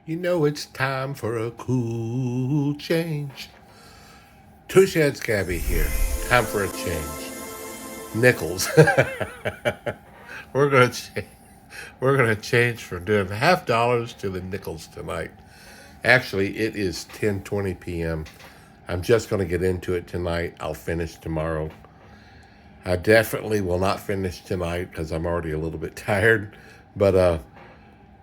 You know it's time for a cool change. Tush Heads Gabby here. Time for a change. Nickels. we're gonna ch- we're gonna change from doing $half to the nickels tonight. Actually, it is 10:20 p.m. I'm just gonna get into it tonight. I'll finish tomorrow. I definitely will not finish tonight because I'm already a little bit tired. But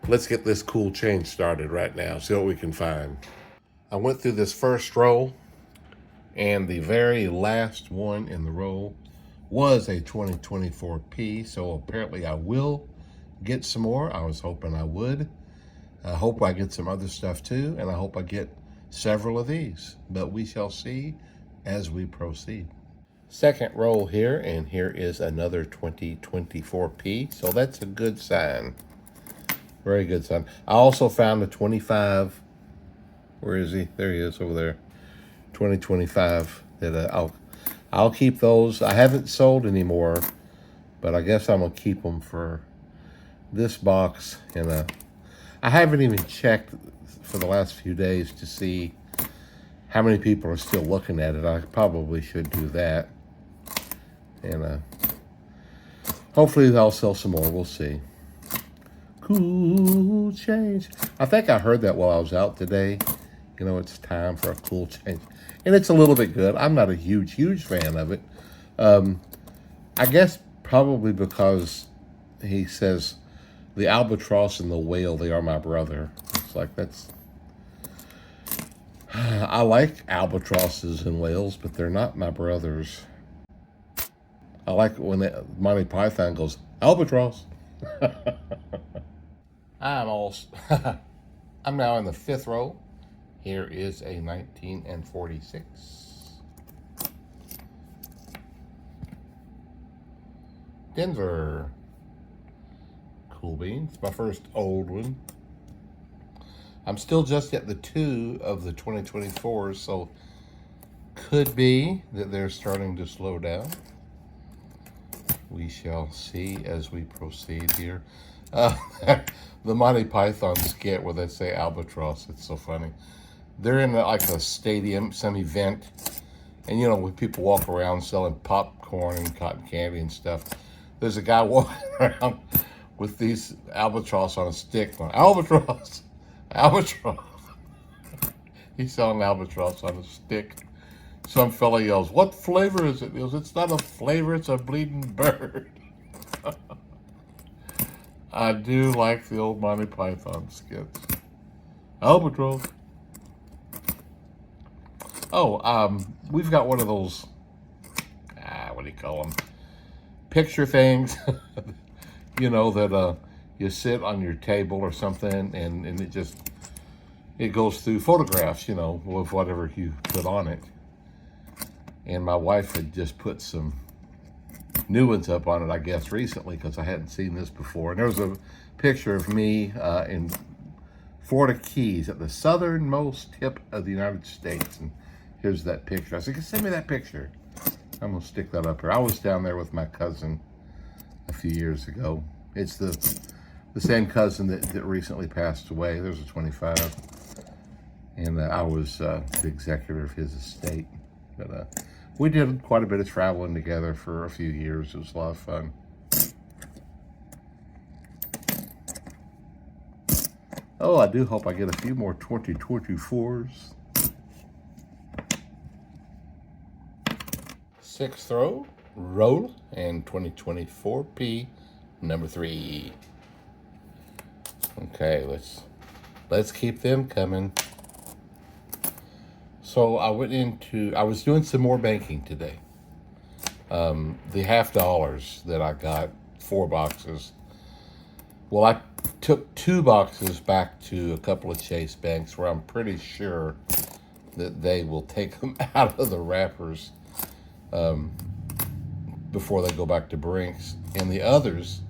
let's get this cool change started right now. See what we can find. I went through this first roll, and the very last one in the roll was a 2024P, so apparently I will get some more. I was hoping I would. I hope I get some other stuff too, and I hope I get several of these, but we shall see as we proceed. Second roll here, and here is another 2024P, so that's a good sign. Very good sign. I also found a 25. Where is he? There he is over there. 2025 that I'll keep those. I haven't sold anymore, but I guess I'm gonna keep them for this box. And I haven't even checked for the last few days to see how many people are still looking at it. I probably should do that. And hopefully I'll sell some more. We'll see. Cool change. I think I heard that while I was out today. You know, it's time for a cool change. And it's a little bit good. I'm not a huge fan of it. I guess probably because he says the albatross and the whale, they are my brother. It's like, that's... I like albatrosses and whales, but they're not my brothers. I like it when Monty Python goes, albatross. I'm now in the fifth row. Here is a 1946. Denver. Cool beans. My first old one. I'm still just at the 2 of the 2024s, so could be that they're starting to slow down. We shall see as we proceed here. The Monty Python skit where they say albatross, it's so funny. They're in like a stadium, some event, and you know, when people walk around selling popcorn and cotton candy and stuff, there's a guy walking around with these albatross on a stick going, albatross, albatross. He's selling albatross on a stick. Some fella yells, what flavor is it? He goes, it's not a flavor, it's a bleeding bird. I do like the old Monty Python skits. Albatross. Oh, we've got one of those, what do you call them? Picture things, you know, that you sit on your table or something, and it goes through photographs, you know, with whatever you put on it. And my wife had just put some new ones up on it, I guess, recently, because I hadn't seen this before. And there was a picture of me in Florida Keys at the southernmost tip of the United States. And here's that picture. I said, send me that picture. I'm going to stick that up here. I was down there with my cousin a few years ago. It's the same cousin that recently passed away. There's a 25. And I was the executor of his estate. But we did quite a bit of traveling together for a few years. It was a lot of fun. Oh, I do hope I get a few more 2024s. Sixth roll, and 2024P, number 3. Okay, let's keep them coming. So I was doing some more banking today. The $half that I got, 4 boxes. Well, I took 2 boxes back to a couple of Chase banks where I'm pretty sure that they will take them out of the wrappers before they go back to Brinks. And the others,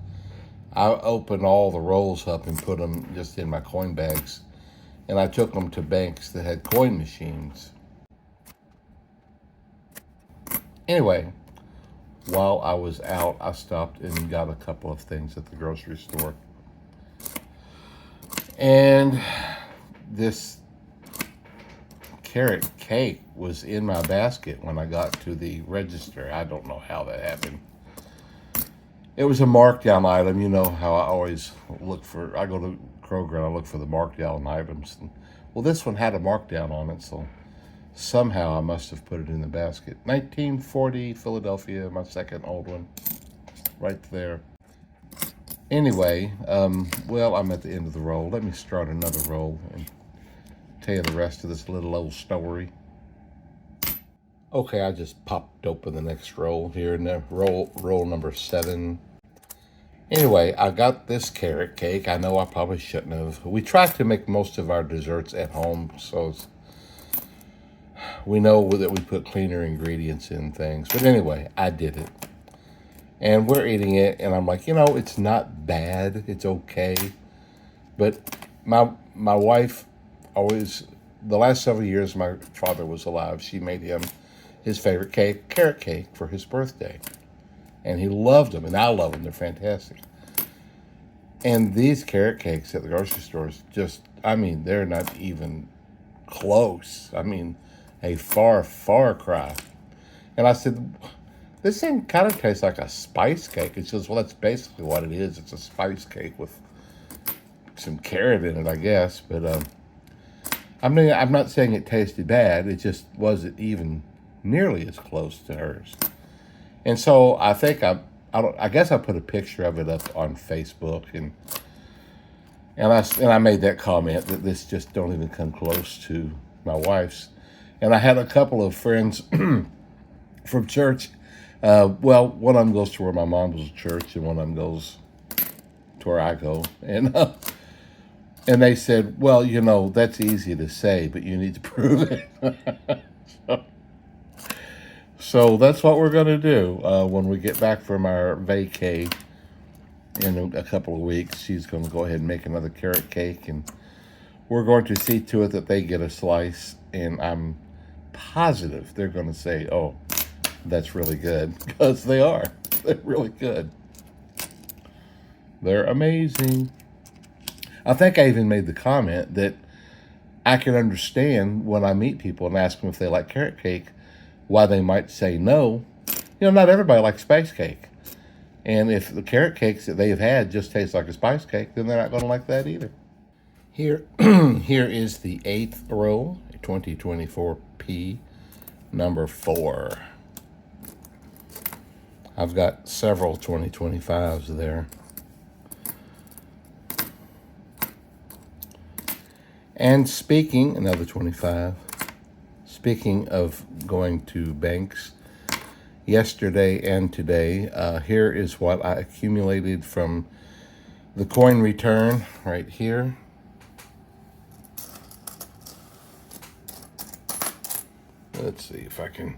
I opened all the rolls up and put them just in my coin bags. And I took them to banks that had coin machines. Anyway, while I was out, I stopped and got a couple of things at the grocery store. And this carrot cake was in my basket when I got to the register. I don't know how that happened. It was a markdown item. You know how I always look for, I go to Kroger and I look for the markdown items. And, well, this one had a markdown on it, so somehow I must have put it in the basket. 1940 Philadelphia, my second old one, right there. Anyway, well, I'm at the end of the roll. Let me start another roll and tell you the rest of this little old story. Okay, I just popped open the next roll here, and roll number 7. Anyway, I got this carrot cake. I know I probably shouldn't have. We try to make most of our desserts at home, so we know that we put cleaner ingredients in things. But anyway, I did it. And we're eating it, and I'm like, it's not bad. It's okay. But my wife always, the last several years my father was alive, she made him his favorite cake, carrot cake, for his birthday. And he loved them, and I love them. They're fantastic. And these carrot cakes at the grocery stores they're not even close. A far, far cry. And I said, this thing kind of tastes like a spice cake. She says, well, that's basically what it is. It's a spice cake with some carrot in it, I guess. But I'm not saying it tasted bad. It just wasn't even nearly as close to hers. And so I think I guess I put a picture of it up on Facebook, and I made that comment that this just don't even come close to my wife's. And I had a couple of friends from church. Well, one of them goes to where my mom goes to church, and one of them goes to where I go. And they said, well, that's easy to say, but you need to prove it. So that's what we're going to do when we get back from our vacay in a couple of weeks. She's going to go ahead and make another carrot cake, and we're going to see to it that they get a slice. And I'm positive they're going to say, oh, that's really good, because they are. They're really good. They're amazing. I think I even made the comment that I can understand when I meet people and ask them if they like carrot cake, why they might say no. Not everybody likes spice cake. And if the carrot cakes that they've had just taste like a spice cake, then they're not going to like that either. Here is the 8th roll, 2024P, number 4. I've got several 2025s there. And another 25. Speaking of going to banks, yesterday and today, here is what I accumulated from the coin return right here. Let's see if I can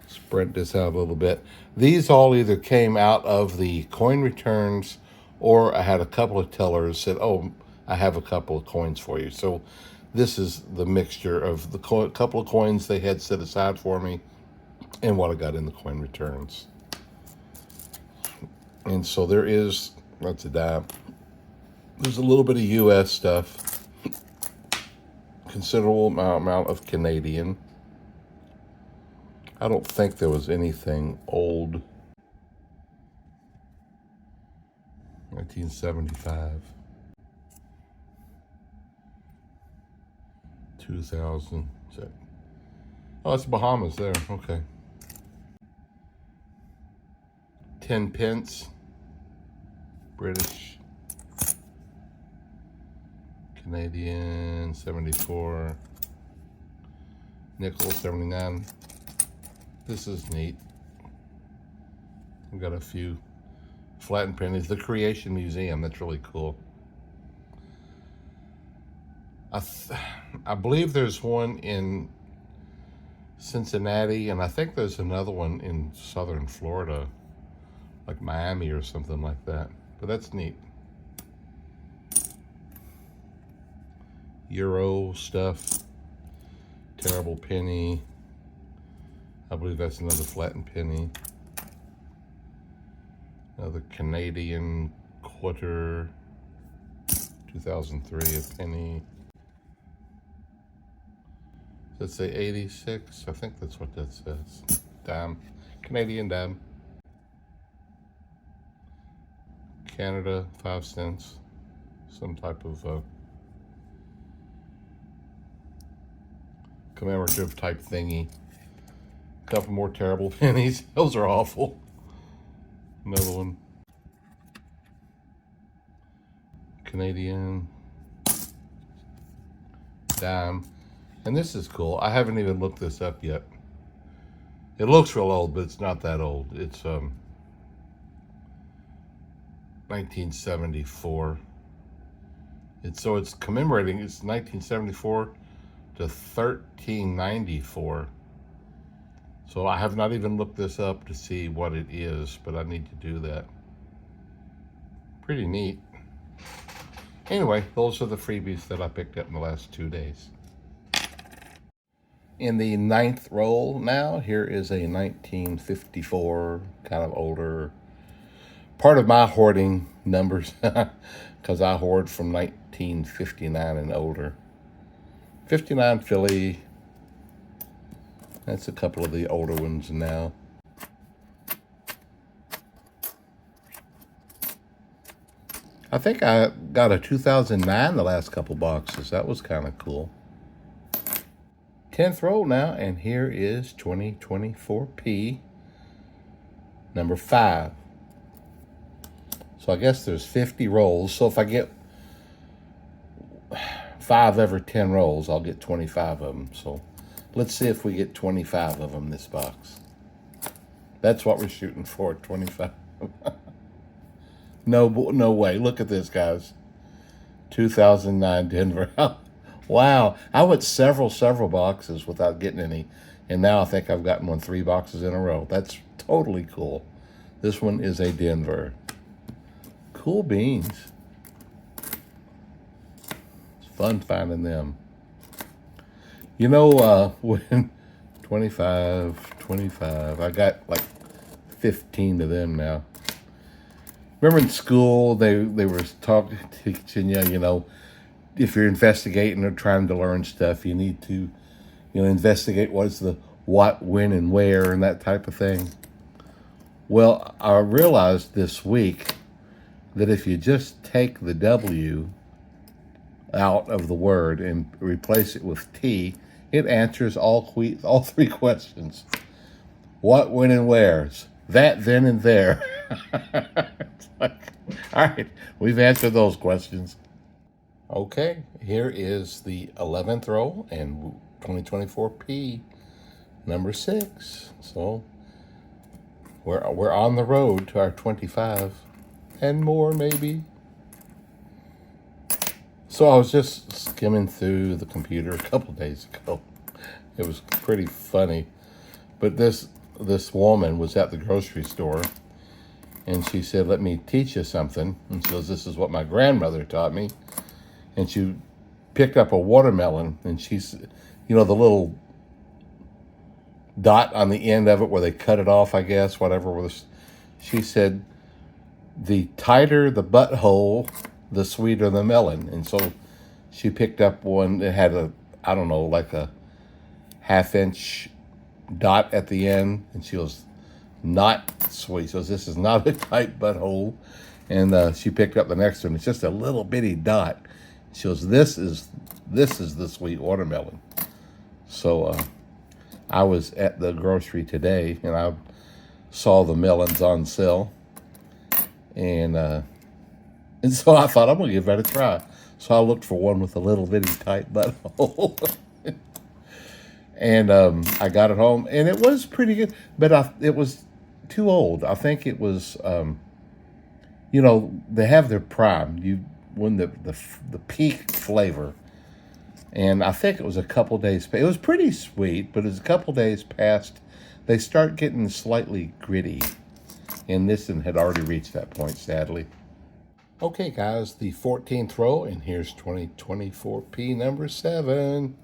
spread this out a little bit. These all either came out of the coin returns, or I had a couple of tellers said, oh, I have a couple of coins for you. So this is the mixture of the couple of coins they had set aside for me and what I got in the coin returns. And so that's a dime. There's a little bit of U.S. stuff, considerable amount of Canadian. I don't think there was anything old. 1975. 2000. Oh, it's Bahamas there. Okay. 10 pence. British. Canadian, 74. Nickel, 79. This is neat. We've got a few flattened pennies. The Creation Museum, that's really cool. I believe there's one in Cincinnati, and I think there's another one in southern Florida, like Miami or something like that. But that's neat. Euro stuff. Terrible penny. I believe that's another flattened penny. Another Canadian quarter. 2003, a penny. Does it say 86? I think that's what that says. Dime. Canadian dime. Canada, 5 cents. Some type of commemorative type thingy. A couple more terrible pennies. Those are awful. Another one. Canadian dime. And this is cool. I haven't even looked this up yet. It looks real old, but it's not that old. It's 1974. It's commemorating. It's 1974 to 1394. So I have not even looked this up to see what it is, but I need to do that. Pretty neat. Anyway, those are the freebies that I picked up in the last 2 days. In the 9th roll now, here is a 1954, kind of older, part of my hoarding numbers, because I hoard from 1959 and older. 59 Philly. That's a couple of the older ones now. I think I got a 2009 the last couple boxes. That was kind of cool. 10th roll now, and here is 2024P, number 5. So I guess there's 50 rolls. So if I get 5 every 10 rolls, I'll get 25 of them. So let's see if we get 25 of them this box. That's what we're shooting for, 25. No way. Look at this, guys. 2009 Denver. Wow. I went several boxes without getting any. And now I think I've gotten one 3 boxes in a row. That's totally cool. This one is a Denver. Cool beans. It's fun finding them. You know, when 25, I got like 15 of them now. Remember in school, they were teaching you, you know, if you're investigating or trying to learn stuff, you need to, you know, investigate what's the what, when, and where, and that type of thing. Well, I realized this week that if you just take the W out of the word and replace it with T, it answers all 3 questions. What, when, and where's. That, then, and there. It's like, all right, we've answered those questions. Okay, here is the 11th roll and 2024P, number 6. So we're on the road to our 25 and more, maybe. So I was just skimming through the computer a couple days ago. It was pretty funny. But this woman was at the grocery store, and she said, "Let me teach you something." And she goes, "This is what my grandmother taught me." And she picked up a watermelon, and she's, you know, the little dot on the end of it where they cut it off, I guess, whatever. She said, "The tighter the butthole, the sweeter the melon." And so she picked up one that had I don't know, like a 1/2 inch dot at the end, and she goes, "Not sweet." So this is not a tight butthole. And she picked up the next one. It's just a little bitty dot. She goes, this is the sweet watermelon. So I was at the grocery today, and I saw the melons on sale, and so I thought, I'm gonna give that a try. So I looked for one with a little bitty tight butthole. And I got it home, and it was pretty good, but it was too old. I think it was, you know, they have their prime. When the peak flavor, and I think it was a couple days. It was pretty sweet, but as a couple days passed, they start getting slightly gritty, and this one had already reached that point, sadly. Okay, guys, the 14th row, and here's 2024P number 7.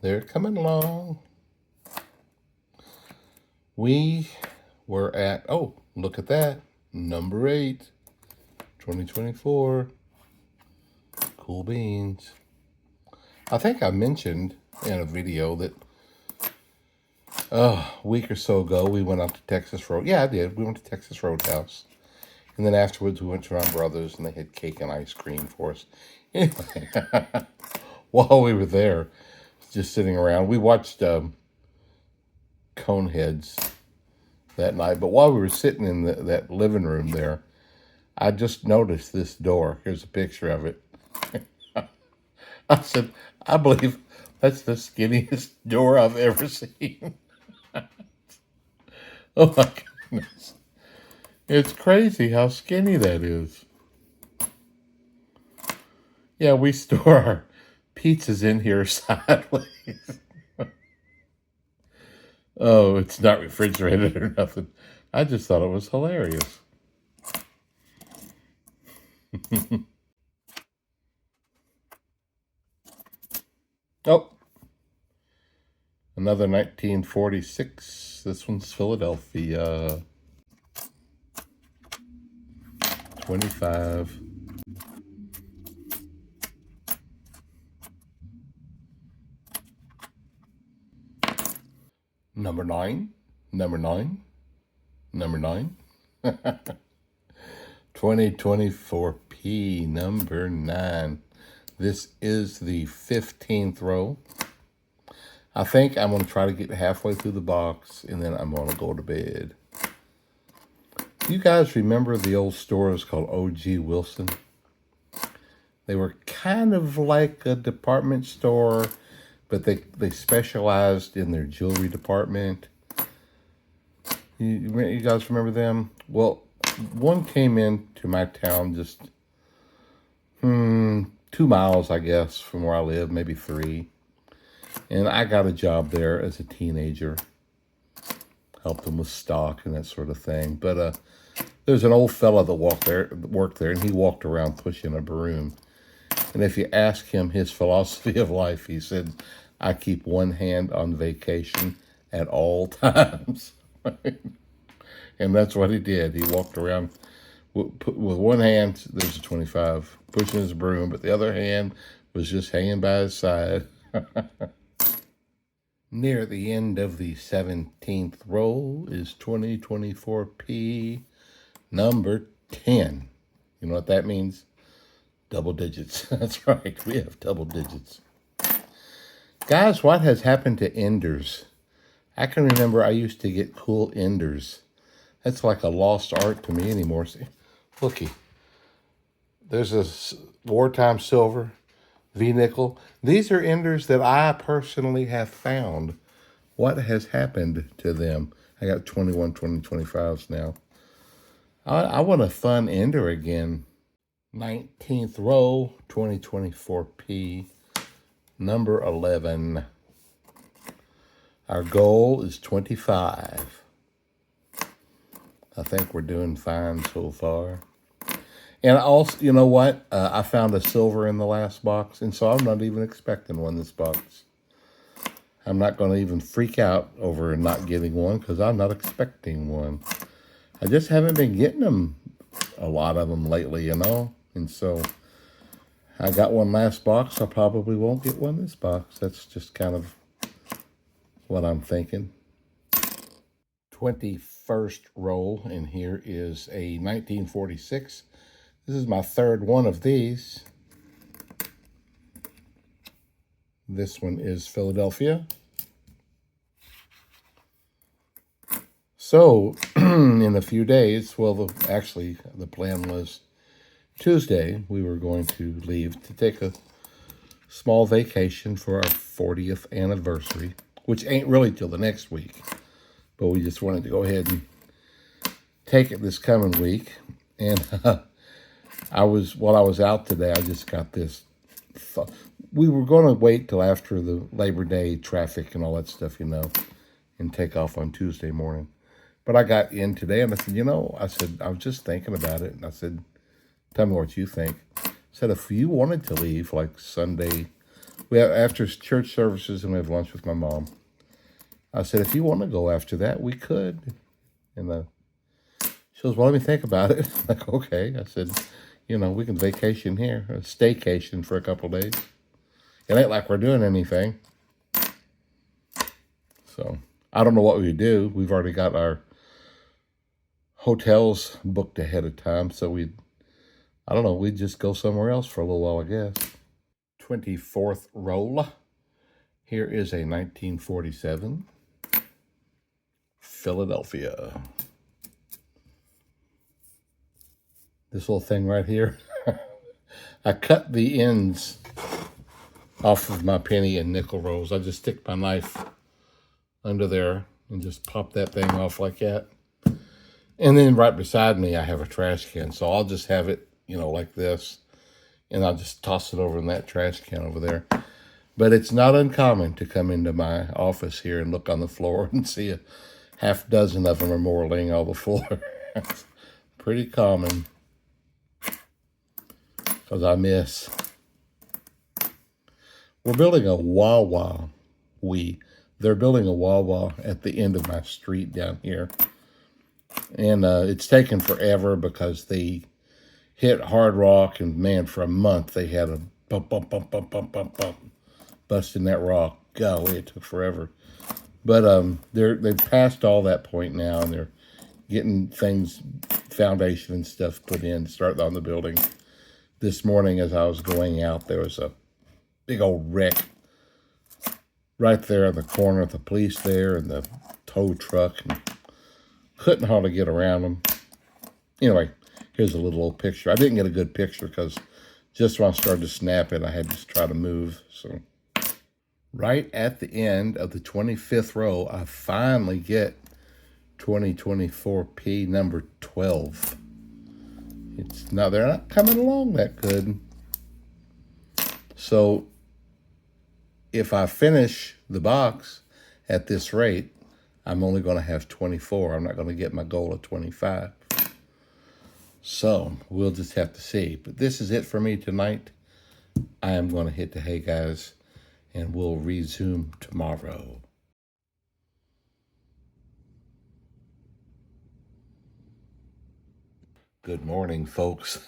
They're coming along. We were at, oh, look at that, number 8, 2024. Cool beans. I think I mentioned in a video that a week or so ago we went out to Texas Road. Yeah, I did. We went to Texas Roadhouse. And then afterwards we went to my brother's and they had cake and ice cream for us. Anyway, while we were there, just sitting around, we watched Coneheads that night. But while we were sitting in that living room there, I just noticed this door. Here's a picture of it. I said, I believe that's the skinniest door I've ever seen. Oh my goodness. It's crazy how skinny that is. Yeah, we store our pizzas in here sideways. Oh, it's not refrigerated or nothing. I just thought it was hilarious. Oh, another 1946. This one's Philadelphia. 25. Number 9. Number 9. Number 9. 2024P, number 9. This is the 15th row. I think I'm going to try to get halfway through the box, and then I'm going to go to bed. You guys remember the old stores called O.G. Wilson? They were kind of like a department store, but they specialized in their jewelry department. You guys remember them? Well, one came into my town just 2 miles, I guess, from where I live, maybe 3. And I got a job there as a teenager. Helped them with stock and that sort of thing. But there's an old fella that worked there, and he walked around pushing a broom. And if you ask him his philosophy of life, he said, I keep one hand on vacation at all times. And that's what he did. He walked around with one hand, there's a 25, pushing his broom, but the other hand was just hanging by his side. Near the end of the 17th row is 2024P, number 10. You know what that means? Double digits. That's right. We have double digits. Guys, what has happened to enders? I can remember I used to get cool enders. That's like a lost art to me anymore. See, looky. There's a wartime silver, V-nickel. These are enders that I personally have found. What has happened to them? I got 21, 20, 25s now. I want a fun ender again. 19th row, 2024P, number 11. Our goal is 25. I think we're doing fine so far. And also, you know what? I found a silver in the last box, and so I'm not even expecting one this box. I'm not going to even freak out over not getting one because I'm not expecting one. I just haven't been getting them, a lot of them lately, you know? And so I got one last box. I probably won't get one this box. That's just kind of what I'm thinking. 21st roll, and here is a 1946. This is my third one of these. This one is Philadelphia. So, in a few days, well, actually, the plan was Tuesday, we were going to leave to take a small vacation for our 40th anniversary, which ain't really till the next week. But we just wanted to go ahead and take it this coming week. And while I was out today, I just got this thought. We were going to wait till after the Labor Day traffic and all that stuff, you know, and take off on Tuesday morning. But I got in today and I said, I was just thinking about it. And I said, tell me what you think. I said, if you wanted to leave like Sunday, after church services and we have lunch with my mom. I said, if you want to go after that, we could. And she goes, well, let me think about it. I'm like, okay. I said, You know, we can vacation here, a staycation for a couple days. It ain't like we're doing anything. So I don't know what we do. We've already got our hotels booked ahead of time. So I don't know, we'd just go somewhere else for a little while, I guess. 24th roll. Here is a 1947 Philadelphia. This little thing right here. I cut the ends off of my penny and nickel rolls. I just stick my knife under there and just pop that thing off like that. And then right beside me, I have a trash can. So I'll just have it, you know, like this. And I'll just toss it over in that trash can over there. But it's not uncommon to come into my office here and look on the floor and see a half dozen of them or more laying on the floor. Pretty common. Because I miss. We're building a Wawa. They're building a Wawa at the end of my street down here. And it's taken forever because they hit hard rock. And man, for a month, they had a bump, busting that rock. Golly, it took forever. But they've passed all that point now, and they're getting things, foundation and stuff put in to start on the building. This morning as I was going out, there was a big old wreck right there in the corner of the police there and the tow truck, and couldn't hardly get around them. Anyway, here's a little old picture. I didn't get a good picture because just when I started to snap it, I had to try to move. So right at the end of the 25th row, I finally get 2024P number 12. They're not coming along that good. So if I finish the box at this rate, I'm only going to have 24. I'm not going to get my goal of 25. So we'll just have to see. But this is it for me tonight. I am going to hit the hay, guys, and we'll resume tomorrow. Good morning, folks.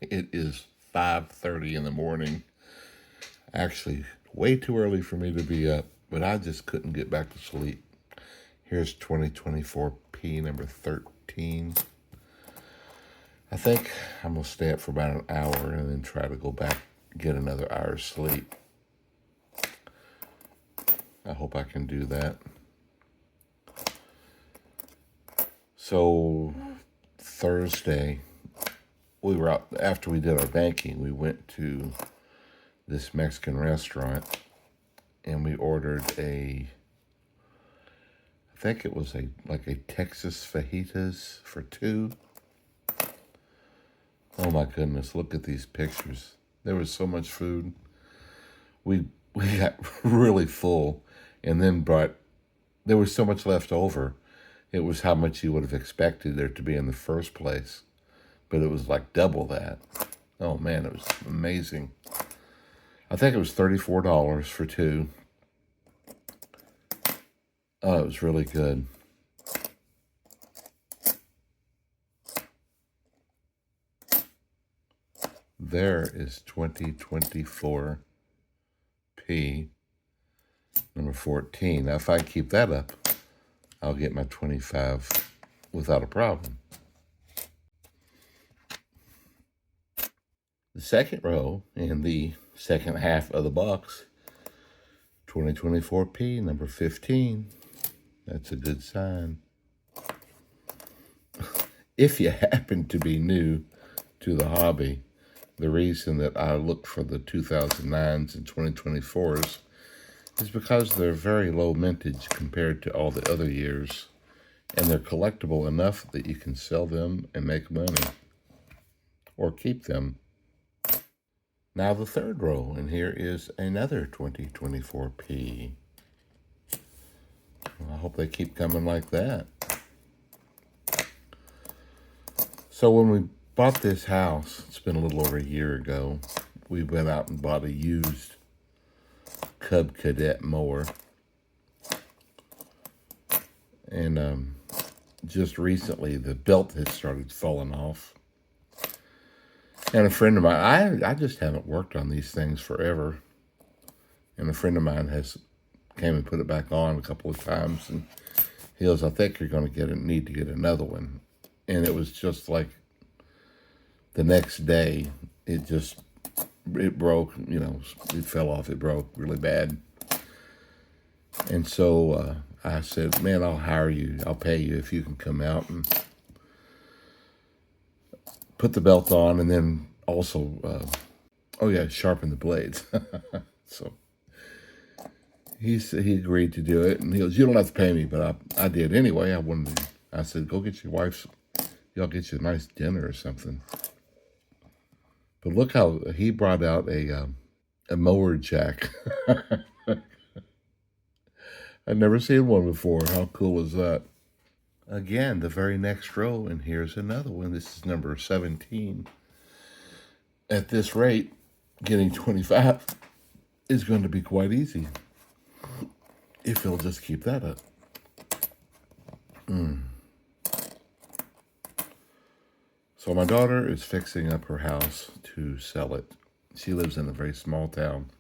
It is 5:30 in the morning. Actually, way too early for me to be up, but I just couldn't get back to sleep. Here's 2024P number 13. I think I'm going to stay up for about an hour and then try to go back, get another hour's sleep. I hope I can do that. So Thursday, we were out, after we did our banking, we went to this Mexican restaurant and we ordered I think it was like a Texas fajitas for two. Oh my goodness, look at these pictures. There was so much food. We got really full, and then there was so much left over. It was how much you would have expected there to be in the first place, but it was like double that. Oh man, it was amazing. I think it was $34 for two. Oh, it was really good. There is 2024P number 14. Now, if I keep that up, I'll get my 25 without a problem. The second row in the second half of the box, 2024P number 15. That's a good sign. If you happen to be new to the hobby, the reason that I look for the 2009s and 2024s is because they're very low mintage compared to all the other years, and they're collectible enough that you can sell them and make money, or keep them. Now the third row, and here is another 2024P. I hope they keep coming like that. So when we bought this house, it's been a little over a year ago, we went out and bought a used Cub Cadet mower. And just recently, the belt had started falling off. And a friend of mine, I just haven't worked on these things forever. And a friend of mine has came and put it back on a couple of times, and he goes, "I think you're going to need to get another one." And it was just like the next day, it broke. It fell off. It broke really bad. And so I said, "Man, I'll hire you. I'll pay you if you can come out and put the belt on, and then also, sharpen the blades." So he agreed to do it, and he goes, "You don't have to pay me," but I did anyway. I said, "Go get your wife's. Y'all get you a nice dinner or something." But look how he brought out a mower jack. I've never seen one before. How cool is that? Again, the very next row, and here's another one. This is number 17. At this rate, getting 25 is going to be quite easy if he'll just keep that up. So my daughter is fixing up her house to sell it. She lives in a very small town.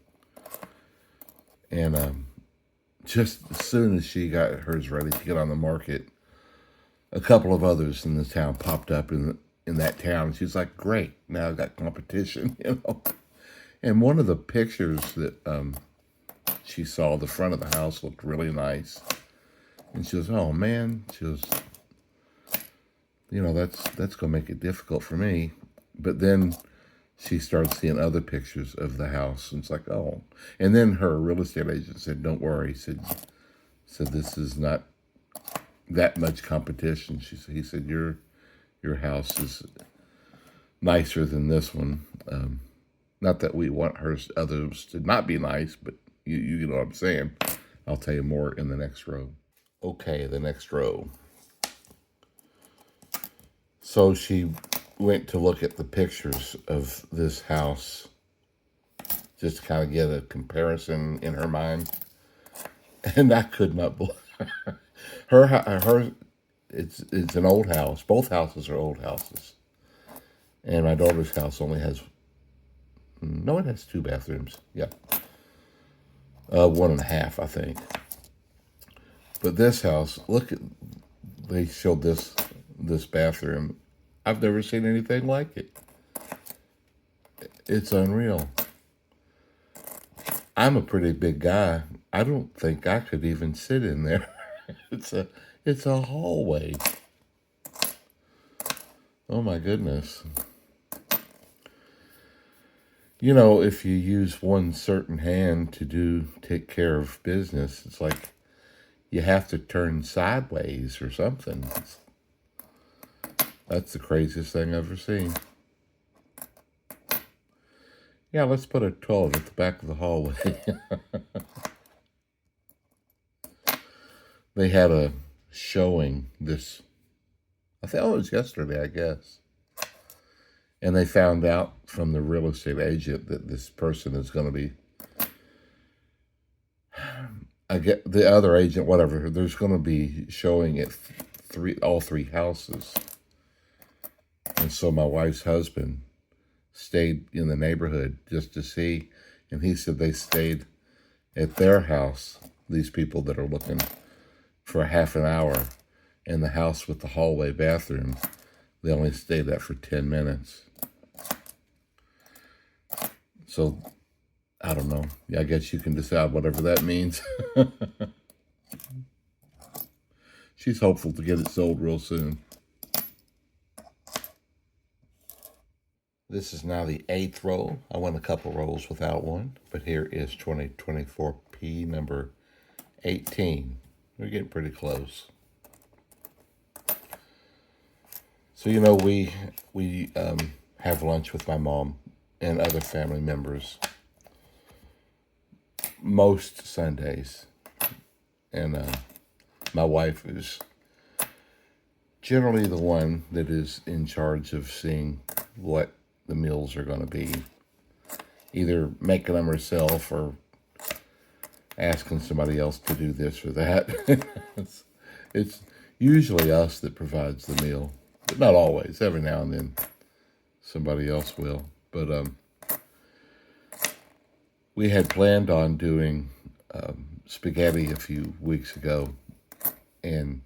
And just as soon as she got hers ready to get on the market, a couple of others in the town popped up in that town. She's like, "Great, now I've got competition," And one of the pictures that she saw, the front of the house looked really nice. And she goes, "Oh man," she goes, that's going to make it difficult for me. But then she started seeing other pictures of the house, and it's like, oh. And then her real estate agent said, "Don't worry." Said this is not that much competition. He said, your house is nicer than this one. Not that we want others to not be nice, but you know what I'm saying. I'll tell you more in the next row. Okay, the next row. So she went to look at the pictures of this house just to kind of get a comparison in her mind. And I could not believe her. It's an old house. Both houses are old houses. And my daughter's house only has, no, it has 2 bathrooms. Yeah. 1.5, I think. But this house, they showed this bathroom. I've never seen anything like it. It's unreal. I'm a pretty big guy. I don't think I could even sit in there. It's a hallway. Oh my goodness. If you use one certain hand to take care of business, it's like you have to turn sideways or something. That's the craziest thing I've ever seen. Yeah, let's put a 12 at the back of the hallway. They had a showing I thought it was yesterday, I guess. And they found out from the real estate agent that this person is going to be, I get the other agent, whatever, there's going to be showing at all 3 houses. And so my wife's husband stayed in the neighborhood just to see. And he said they stayed at their house, these people that are looking, for a half an hour. And the house with the hallway bathroom, they only stayed at for 10 minutes. So, I don't know. I guess you can decide whatever that means. She's hopeful to get it sold real soon. This is now the 8th roll. I went a couple rolls without one, but here is 2024P number 18. We're getting pretty close. So, we have lunch with my mom and other family members most Sundays. And my wife is generally the one that is in charge of seeing what the meals are going to be. Either making them herself or asking somebody else to do this or that. It's usually us that provides the meal, but not always. Every now and then somebody else will. But we had planned on doing spaghetti a few weeks ago, and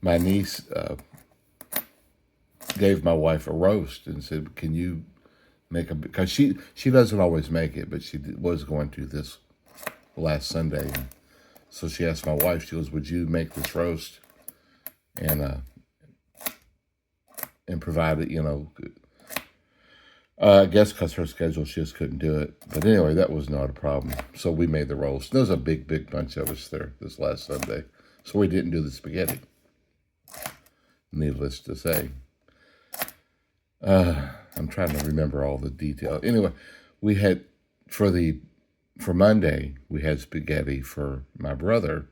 my niece gave my wife a roast and said, "Can you make a?" Because she doesn't always make it, but she was going to this last Sunday. And so she asked my wife. She goes, "Would you make this roast and provide it?" I guess because her schedule, she just couldn't do it. But anyway, that was not a problem. So we made the roast. There was a big bunch of us there this last Sunday. So we didn't do the spaghetti, needless to say. I'm trying to remember all the detail. Anyway, we had, for Monday, we had spaghetti for my brother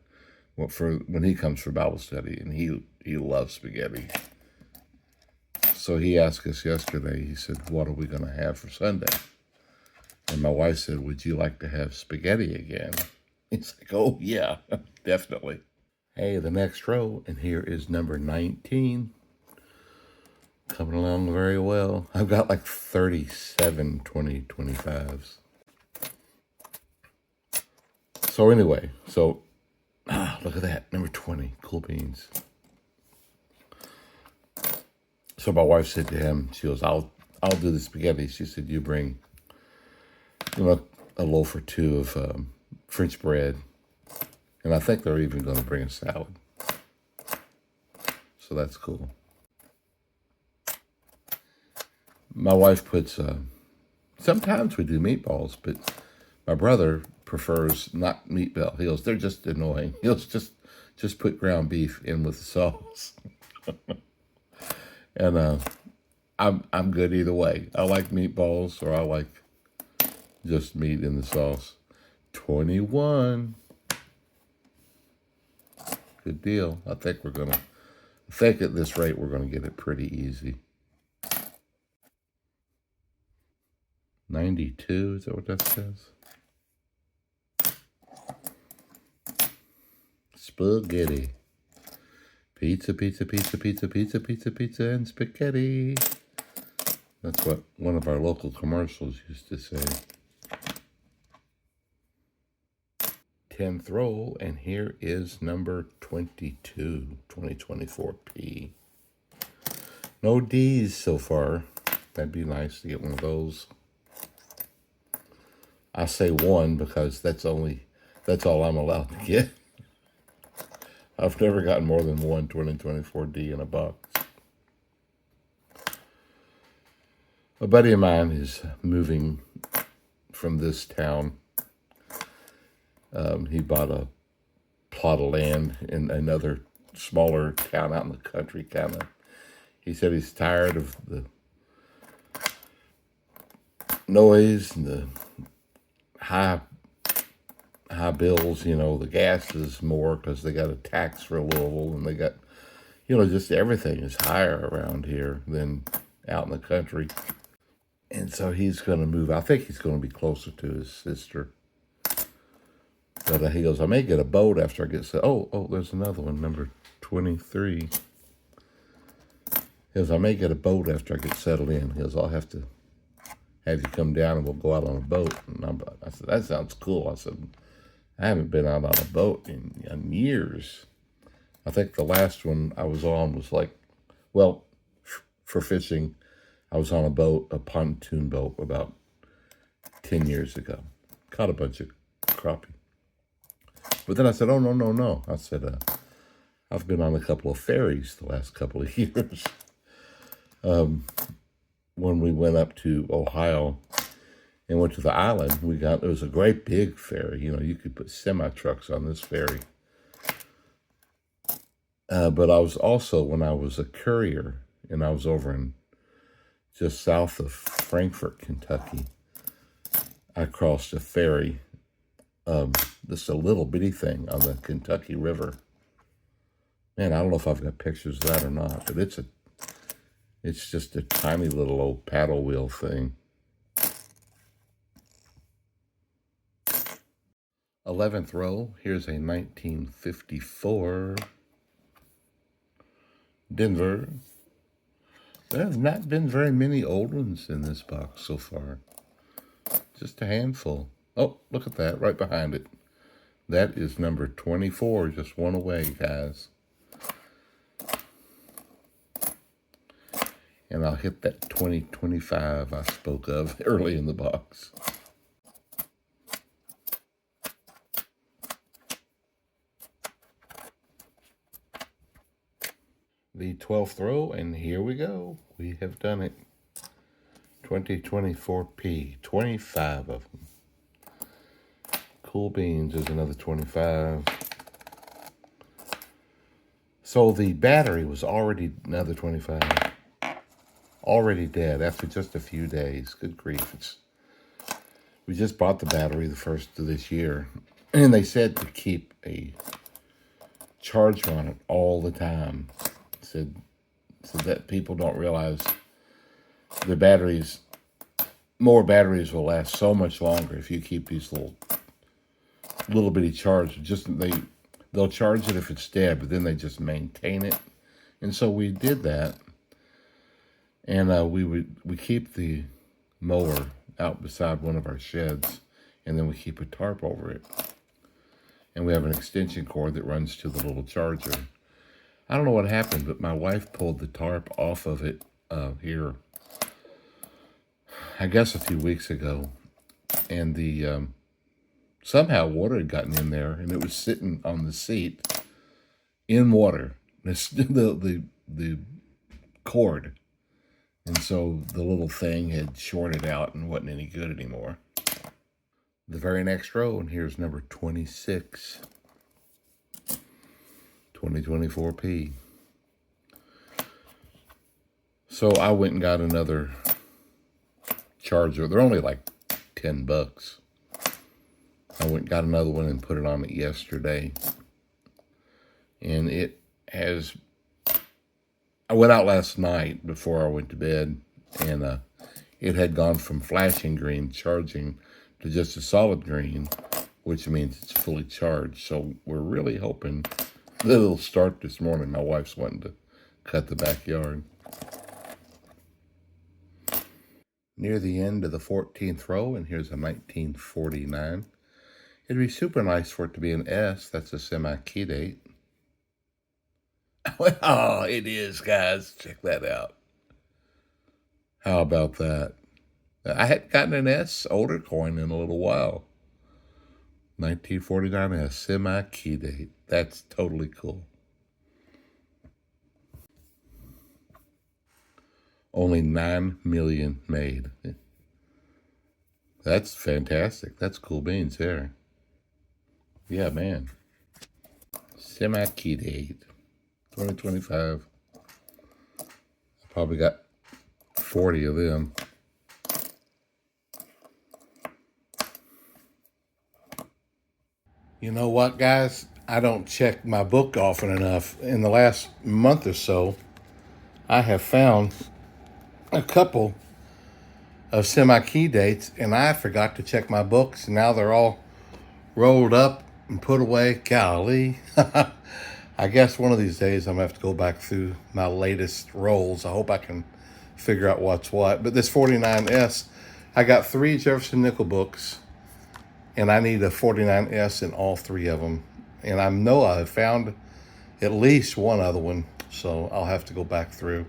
for when he comes for Bible study, and he loves spaghetti. So he asked us yesterday, he said, "What are we going to have for Sunday?" And my wife said, "Would you like to have spaghetti again?" He's like, "Oh, yeah, definitely." Hey, the next row, and here is number 19. Coming along very well. I've got like 37 2025s. So anyway, look at that, number 20, cool beans. So my wife said to him, she goes, I'll do the spaghetti. She said, "You bring, a loaf or two of French bread." And I think they're even going to bring a salad. So that's cool. My wife puts, sometimes we do meatballs, but my brother prefers not meatball. He goes, "They're just annoying." He goes, just put ground beef in with the sauce. And I'm good either way. I like meatballs, or I like just meat in the sauce. 21. Good deal. I think at this rate, we're gonna get it pretty easy. 92, is that what that says? Spaghetti. Pizza, pizza, pizza, pizza, pizza, pizza, pizza, and spaghetti. That's what one of our local commercials used to say. 10th roll, and here is number 22, 2024P. No D's so far. That'd be nice to get one of those. I say one because that's all I'm allowed to get. I've never gotten more than one 2024D in a box. A buddy of mine is moving from this town. He bought a plot of land in another smaller town out in the country, kind of. He said he's tired of the noise and the high bills. The gas is more because they got a tax for Louisville, and they got, just everything is higher around here than out in the country. And so he's going to move. I think he's going to be closer to his sister. But he goes, "I may get a boat after I get set." Oh, there's another one, number 23. He goes, "I may get a boat after I get settled in." He goes, "I'll have to have you come down and we'll go out on a boat." And I said, "That sounds cool." I said, "I haven't been out on a boat in years." I think the last one I was on was for fishing, I was on a pontoon boat about 10 years ago. Caught a bunch of crappie. But then I said, "Oh, no. I said, I've been on a couple of ferries the last couple of years." When we went up to Ohio and went to the island, it was a great big ferry. You could put semi-trucks on this ferry. But I was also, when I was a courier, and I was over in just south of Frankfort, Kentucky, I crossed a ferry, just a little bitty thing on the Kentucky River. Man, I don't know if I've got pictures of that or not, but it's just a tiny little old paddle wheel thing. 11th row, here's a 1954 Denver. There have not been very many old ones in this box so far. Just a handful. Oh, look at that, right behind it. That is number 24, just one away, guys. And I'll hit that 2025 I spoke of early in the box. The 12th row, and here we go. We have done it. 2024P, 25 of them. Cool Beans is another 25. So the battery was already another 25. Already dead after just a few days. Good grief. We just bought the battery the first of this year. And they said to keep a charge on it all the time. Said so that people don't realize the batteries, more batteries will last so much longer if you keep these little bitty charge. They'll charge it if it's dead, but then they just maintain it. And so we did that. And we keep the mower out beside one of our sheds, and then we keep a tarp over it. And we have an extension cord that runs to the little charger. I don't know what happened, but my wife pulled the tarp off of it here, I guess a few weeks ago. And the somehow water had gotten in there, and it was sitting on the seat in water, the cord. And so the little thing had shorted out and wasn't any good anymore. The very next row, and here's number 26. 2024P. So I went and got another charger. They're only like $10. I went and got another one and put it on it yesterday. And it has... I went out last night before I went to bed, and it had gone from flashing green charging to just a solid green, which means it's fully charged. So we're really hoping that it'll start this morning. My wife's wanting to cut the backyard. Near the end of the 14th row, and here's a 1949. It'd be super nice for it to be an S. That's a semi-key date. Oh, it is, guys. Check that out. How about that? I hadn't gotten an S older coin in a little while. 1949 S, semi-key date. That's totally cool. Only 9 million made. That's fantastic. That's cool beans there. Yeah, man. Semi-key date. 2025. I probably got 40 of them. You know what, guys? I don't check my book often enough. In the last month or so, I have found a couple of semi-key dates, and I forgot to check my books. Now they're all rolled up and put away. Golly. I guess one of these days I'm going to have to go back through my latest rolls. I hope I can figure out what's what. But this 49S, I got 3 Jefferson Nickel books, and I need a 49S in all 3 of them. And I know I have found at least one other one, so I'll have to go back through.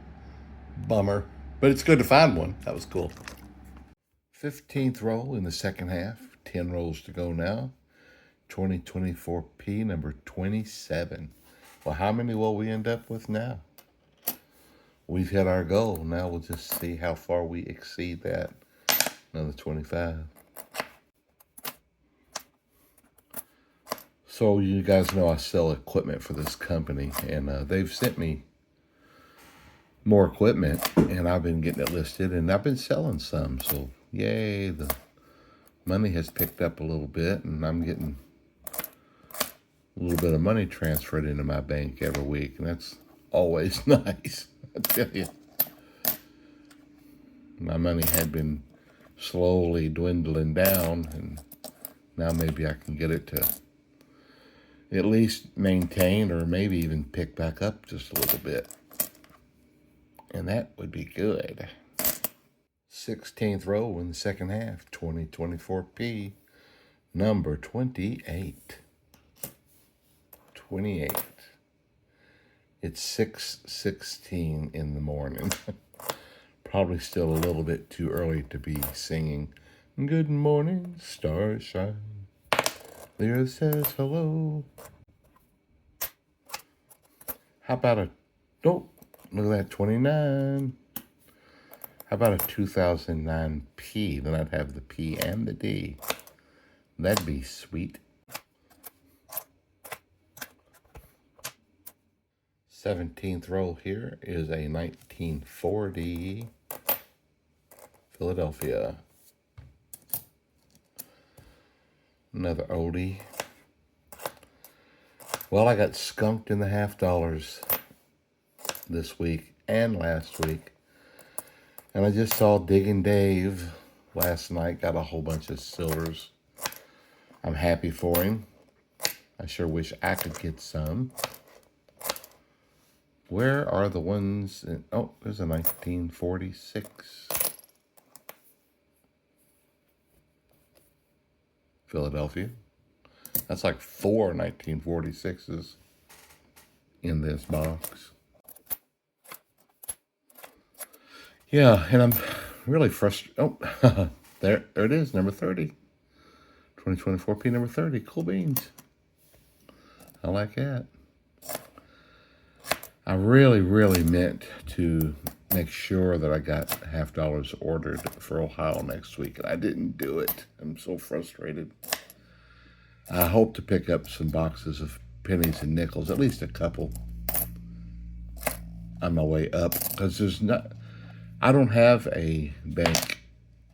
Bummer. But it's good to find one. That was cool. 15th roll in the second half. 10 rolls to go now. 2024P number 27. Well, how many will we end up with now? We've hit our goal. Now we'll just see how far we exceed that. Another 25. So you guys know I sell equipment for this company, and they've sent me more equipment, and I've been getting it listed, and I've been selling some. So yay, the money has picked up a little bit, and I'm getting a little bit of money transferred into my bank every week, and that's always nice. I tell you, my money had been slowly dwindling down, and now maybe I can get it to at least maintain or maybe even pick back up just a little bit. And that would be good. 16th row in the second half, 2024P, number 28. 28. It's 6:16 in the morning. Probably still a little bit too early to be singing "Good morning, stars shine. The earth says hello." How about a, oh, look at that, 29. How about a 2009 P? Then I'd have the P and the D. That'd be sweet. 17th row here is a 1940 Philadelphia. Another oldie. Well, I got skunked in the $half this week and last week. And I just saw Digging Dave last night, got a whole bunch of silvers. I'm happy for him. I sure wish I could get some. Where are the ones in, oh, there's a 1946 Philadelphia. That's like 4 1946s in this box. Yeah, and I'm really frustrated. Oh, there it is, number 30. 2024P number 30. Cool beans. I like that. I really, really meant to make sure that I got $half ordered for Ohio next week, and I didn't do it. I'm so frustrated. I hope to pick up some boxes of pennies and nickels, at least a couple, on my way up, because there's not. I don't have a bank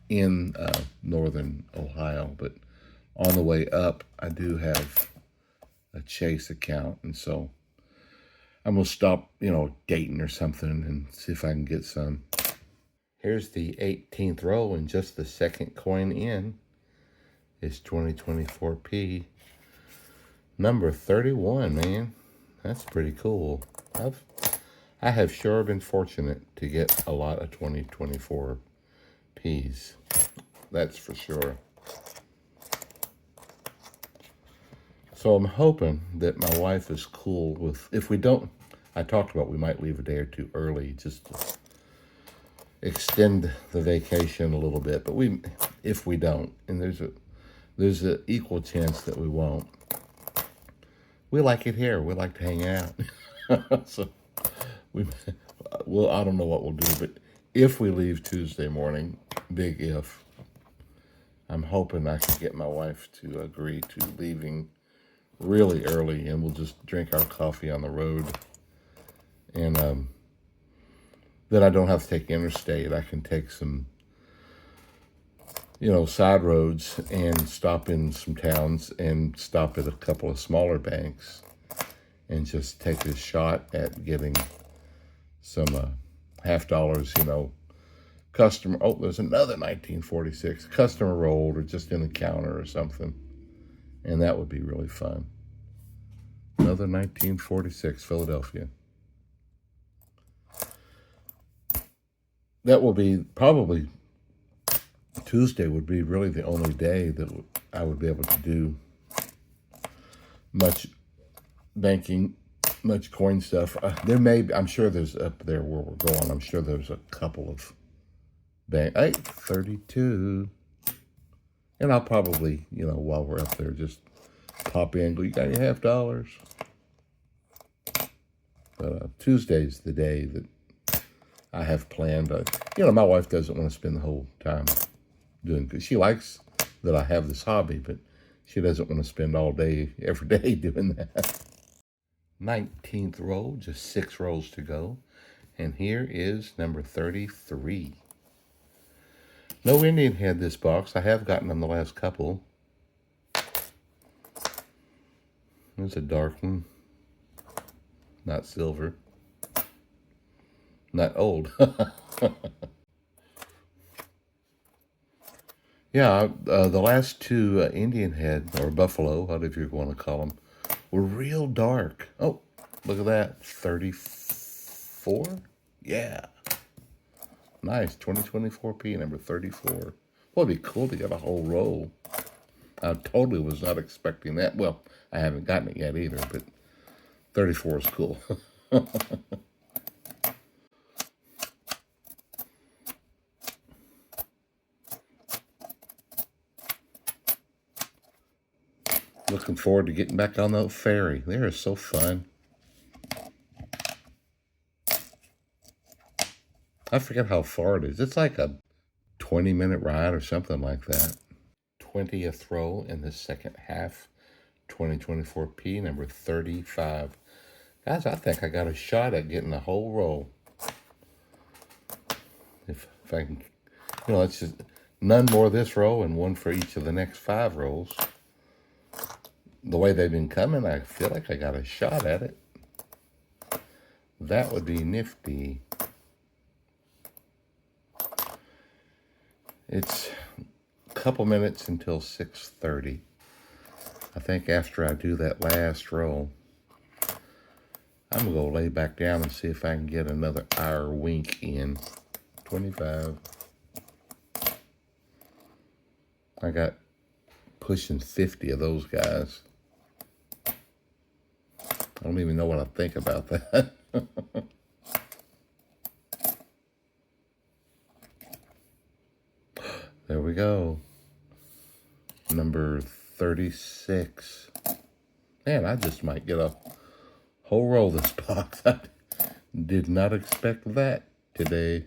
in northern Ohio, but on the way up, I do have a Chase account, and so I'm going to stop, Dayton or something and see if I can get some. Here's the 18th row, and just the second coin in is 2024P. Number 31, man. That's pretty cool. I have sure been fortunate to get a lot of 2024 Ps. That's for sure. So I'm hoping that my wife is cool with, if we don't, I talked about we might leave a day or two early just to extend the vacation a little bit. But if we don't, and there's an equal chance that we won't. We like it here. We like to hang out. So I don't know what we'll do, but if we leave Tuesday morning, big if, I'm hoping I can get my wife to agree to leaving really early, and we'll just drink our coffee on the road, and then I don't have to take interstate. I can take some side roads and stop in some towns and stop at a couple of smaller banks and just take a shot at getting some $half, customer. Oh, there's another 1946 customer rolled, or just in a counter or something. And that would be really fun. Another 1946 Philadelphia. That will be probably Tuesday would be really the only day that I would be able to do much banking, much coin stuff. I'm sure there's up there where we're going. I'm sure there's a couple of bank. 32. And I'll probably, while we're up there, just pop in, go, you got any $half? But Tuesday's the day that I have planned. My wife doesn't want to spend the whole time doing, because she likes that I have this hobby, but she doesn't want to spend all day, every day doing that. 19th row, just 6 rows to go. And here is number 33. No Indian had this box. I have gotten them the last couple. There's a dark one. Not silver. Not old. Yeah, the last 2 Indian head, or buffalo, whatever you want to call them, were real dark. Oh, look at that. 34? Yeah. nice. 2024P, number 34. Well, it'd be cool to get a whole roll. I totally was not expecting that. Well, I haven't gotten it yet either, but 34 is cool. Looking forward to getting back on that ferry. They are so fun. I forget how far it is. It's like a 20-minute ride or something like that. 20th roll in the second half. 2024P, number 35. Guys, I think I got a shot at getting the whole roll. If I can, it's just none more this row and one for each of the next 5 rolls. The way they've been coming, I feel like I got a shot at it. That would be nifty. It's a couple minutes until 6:30. I think after I do that last roll, I'm going to go lay back down and see if I can get another hour wink in. 25. I got pushing 50 of those guys. I don't even know what I think about that. There we go. Number 36. Man, I just might get a whole roll this box. I did not expect that today.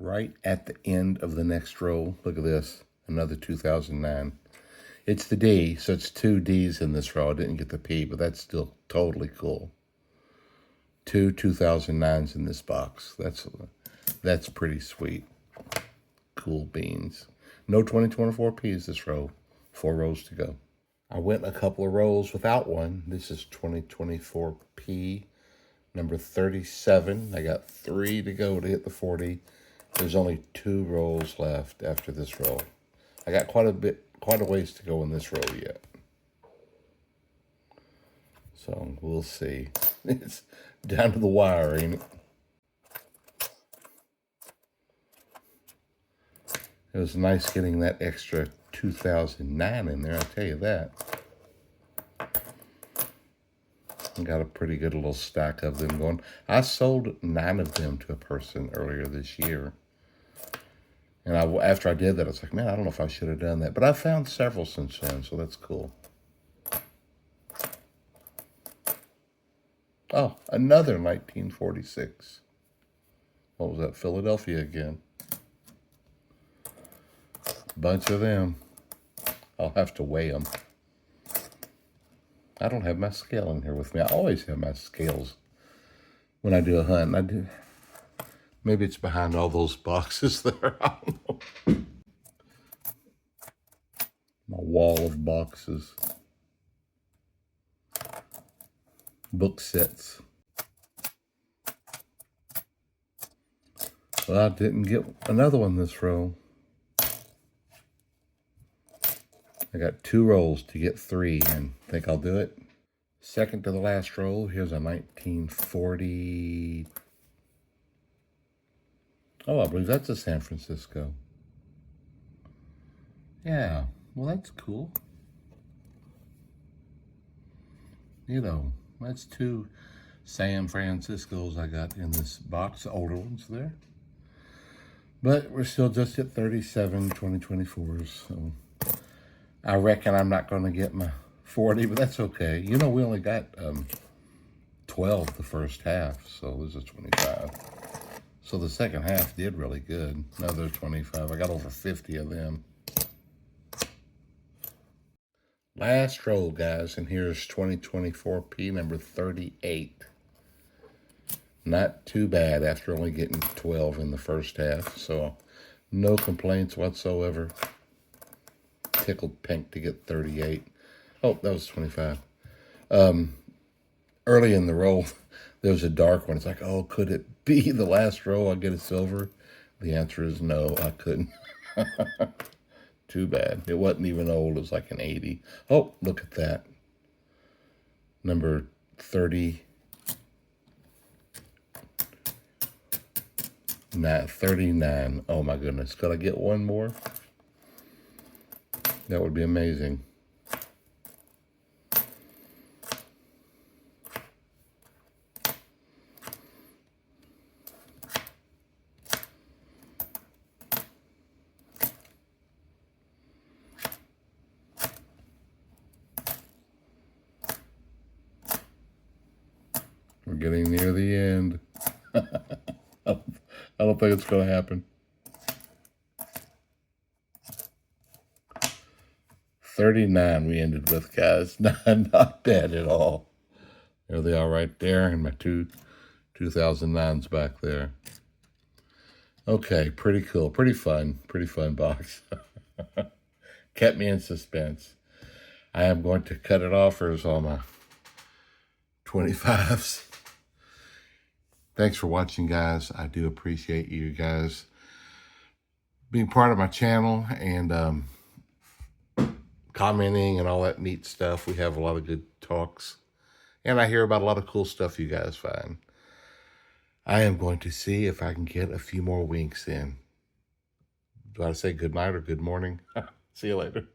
Right at the end of the next row, look at this, another 2009. It's the D, so it's 2 Ds in this row. I didn't get the P, but that's still totally cool. 2 2009s in this box. That's pretty sweet. Cool beans. No 2024 Ps this row. 4 rows to go. I went a couple of rows without one. This is 2024 P, number 37. I got 3 to go to hit the 40. There's only 2 rolls left after this roll. I got quite a ways to go in this roll yet. So we'll see. It's down to the wire, ain't it? It was nice getting that extra 2009 in there, I'll tell you that. I got a pretty good little stack of them going. I sold 9 of them to a person earlier this year. And after I did that, I was like, man, I don't know if I should have done that. But I found several since then, so that's cool. Oh, another 1946. What was that? Philadelphia again. Bunch of them. I'll have to weigh them. I don't have my scale in here with me. I always have my scales when I do a hunt. Maybe it's behind all those boxes there. I don't know. My wall of boxes. Book sets. Well, I didn't get another one this row. I got 2 rolls to get 3, and I think I'll do it. Second to the last roll. Here's a 1940. Oh, I believe that's a San Francisco. Yeah, well, that's cool. That's 2 San Franciscos I got in this box, older ones there. But we're still just at 37 2024s, so I reckon I'm not going to get my 40, but that's okay. We only got 12 the first half, so this is 25. So the second half did really good. Another 25. I got over 50 of them. Last roll, guys, and here's 2024P, number 38. Not too bad after only getting 12 in the first half, so no complaints whatsoever. Tickled pink to get 38. Oh, that was 25. Early in the roll, there was a dark one. It's like, oh, could it be the last row I'll get a silver? The answer is no, I couldn't. Too bad. It wasn't even old. It was like an 80. Oh, look at that. Number 30. 39. Oh my goodness. Could I get one more? That would be amazing. We're getting near the end. I don't think it's going to happen. 39 we ended with, guys. Not bad at all. There they are right there, and my two 2009s back there. Okay, pretty cool. Pretty fun box. Kept me in suspense. I am going to cut it off. There's all my 25s. Thanks for watching, guys. I do appreciate you guys being part of my channel and commenting and all that neat stuff. We have a lot of good talks, and I hear about a lot of cool stuff you guys find. I am going to see if I can get a few more winks in. Do I say good night or good morning? See you later.